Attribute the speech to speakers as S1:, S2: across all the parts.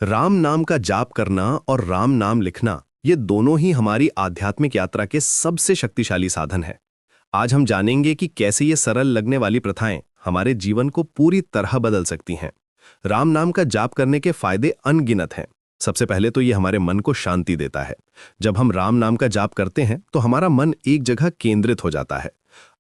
S1: राम नाम का जाप करना और राम नाम लिखना ये दोनों ही हमारी आध्यात्मिक यात्रा के सबसे शक्तिशाली साधन है। आज हम जानेंगे कि कैसे ये सरल लगने वाली प्रथाएं हमारे जीवन को पूरी तरह बदल सकती हैं। राम नाम का जाप करने के फायदे अनगिनत हैं। सबसे पहले तो ये हमारे मन को शांति देता है। जब हम राम नाम का जाप करते हैं तो हमारा मन एक जगह केंद्रित हो जाता है।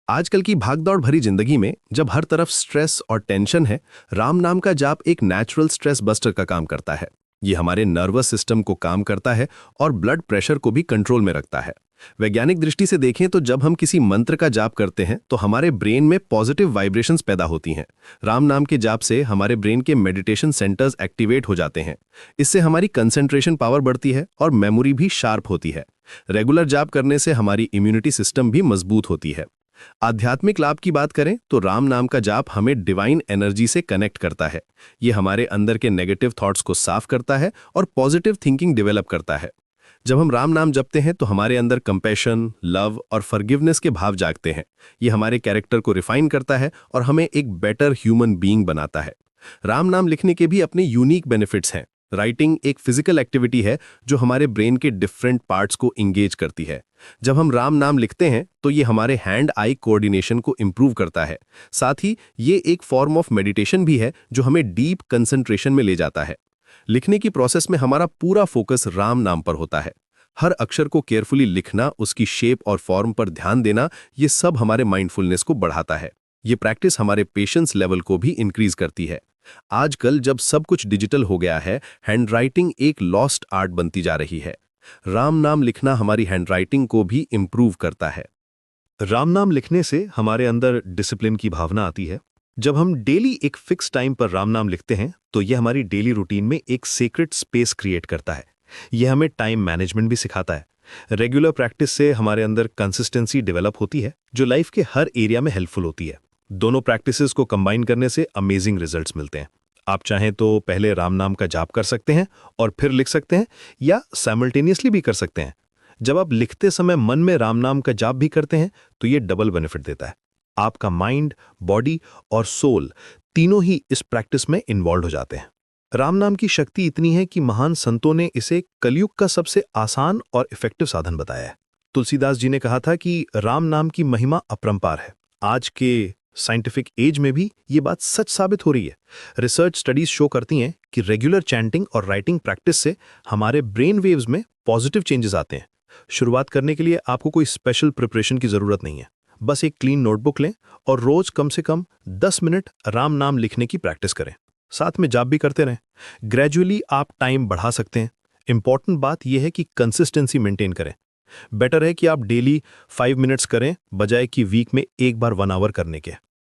S1: आजकल की भागदौड़ भरी जिंदगी में जब हर तरफ स्ट्रेस और टेंशन है, राम नाम का जाप एक नेचुरल स्ट्रेस बस्टर का काम करता है। ये हमारे नर्वस सिस्टम को काम करता है और ब्लड प्रेशर को भी कंट्रोल में रखता है। वैज्ञानिक दृष्टि से देखें तो जब हम किसी मंत्र का जाप करते हैं तो हमारे ब्रेन में पॉजिटिव वाइब्रेशंस पैदा होती हैं। राम नाम के जाप से हमारे ब्रेन के मेडिटेशन सेंटर्स एक्टिवेट हो जाते हैं। इससे हमारी कंसंट्रेशन पावर बढ़ती है और मेमोरी भी शार्प होती है। रेगुलर जाप करने से हमारी इम्यूनिटी सिस्टम भी मजबूत होती है। आध्यात्मिक लाभ की बात करें तो राम नाम का जाप हमें डिवाइन एनर्जी से कनेक्ट करता है। ये हमारे अंदर के नेगेटिव थॉट्स को साफ करता है और पॉजिटिव थिंकिंग डेवलप करता है। जब हम राम नाम जपते हैं तो हमारे अंदर कंपैशन, लव और फॉरगिवनेस के भाव जागते हैं। ये हमारे कैरेक्टर को रिफाइन करता है और हमें एक बेटर ह्यूमन बीइंग बनाता है। राम नाम लिखने के भी अपने यूनिक बेनिफिट्स हैं। राइटिंग एक फिजिकल एक्टिविटी है जो हमारे ब्रेन के डिफरेंट पार्ट्स को इंगेज करती है। जब हम राम नाम लिखते हैं तो ये हमारे हैंड आई कोऑर्डिनेशन को इंप्रूव करता है। साथ ही ये एक फॉर्म ऑफ मेडिटेशन भी है जो हमें डीप कंसंट्रेशन में ले जाता है। लिखने की प्रोसेस में हमारा पूरा फोकस राम नाम पर होता है। हर अक्षर को केयरफुली लिखना, उसकी शेप और फॉर्म पर ध्यान देना, ये सब हमारे माइंडफुलनेस को बढ़ाता है। ये प्रैक्टिस हमारे पेशेंस लेवल को भी इंक्रीज करती है। आजकल जब सब कुछ डिजिटल हो गया है, हैंडराइटिंग एक लॉस्ट आर्ट बनती जा रही है। राम नाम लिखना हमारी हैंडराइटिंग को भी इंप्रूव करता है।
S2: राम नाम लिखने से हमारे अंदर डिसिप्लिन की भावना आती है। जब हम डेली एक फिक्स टाइम पर राम नाम लिखते हैं तो यह हमारी डेली रूटीन में एक सीक्रेट स्पेस क्रिएट करता है। यह हमें टाइम मैनेजमेंट भी सिखाता है। रेगुलर प्रैक्टिस से हमारे अंदर कंसिस्टेंसी डेवलप होती है जो लाइफ के हर एरिया में हेल्पफुल होती है। दोनों प्रैक्टिसेस को कंबाइन करने से अमेजिंग रिजल्ट्स मिलते हैं। आप चाहें तो पहले राम नाम का जाप कर सकते हैं और फिर लिख सकते हैं, या साइमल्टेनियसली भी कर सकते हैं। जब आप लिखते समय मन में राम नाम का जाप भी करते हैं तो ये डबल बेनिफिट देता है। आपका माइंड, बॉडी और सोल तीनों ही इस प्रैक्टिस में इन्वॉल्व हो जाते हैं। राम नाम की शक्ति इतनी है कि महान संतों ने इसे कलयुग का सबसे आसान और इफेक्टिव साधन बताया है। तुलसीदास जी ने कहा था कि राम नाम की महिमा अपरंपार है। आज के साइंटिफिक एज में भी ये बात सच साबित हो रही है। रिसर्च स्टडीज शो करती हैं कि रेगुलर चैंटिंग और राइटिंग प्रैक्टिस से हमारे ब्रेन वेव्स में पॉजिटिव चेंजेस आते हैं। शुरुआत करने के लिए आपको कोई स्पेशल प्रिपरेशन की जरूरत नहीं है। बस एक क्लीन नोटबुक लें और रोज कम से कम 10 मिनट राम नाम लिखने की प्रैक्टिस करें। साथ में जाप भी करते रहें। ग्रेजुअली आप टाइम बढ़ा सकते हैं। इंपॉर्टेंट बात यह है कि कंसिस्टेंसी मेंटेन करें। बेटर है कि आप डेली 5 मिनट्स करें बजाय कि वीक में एक बार 1 आवर करने के।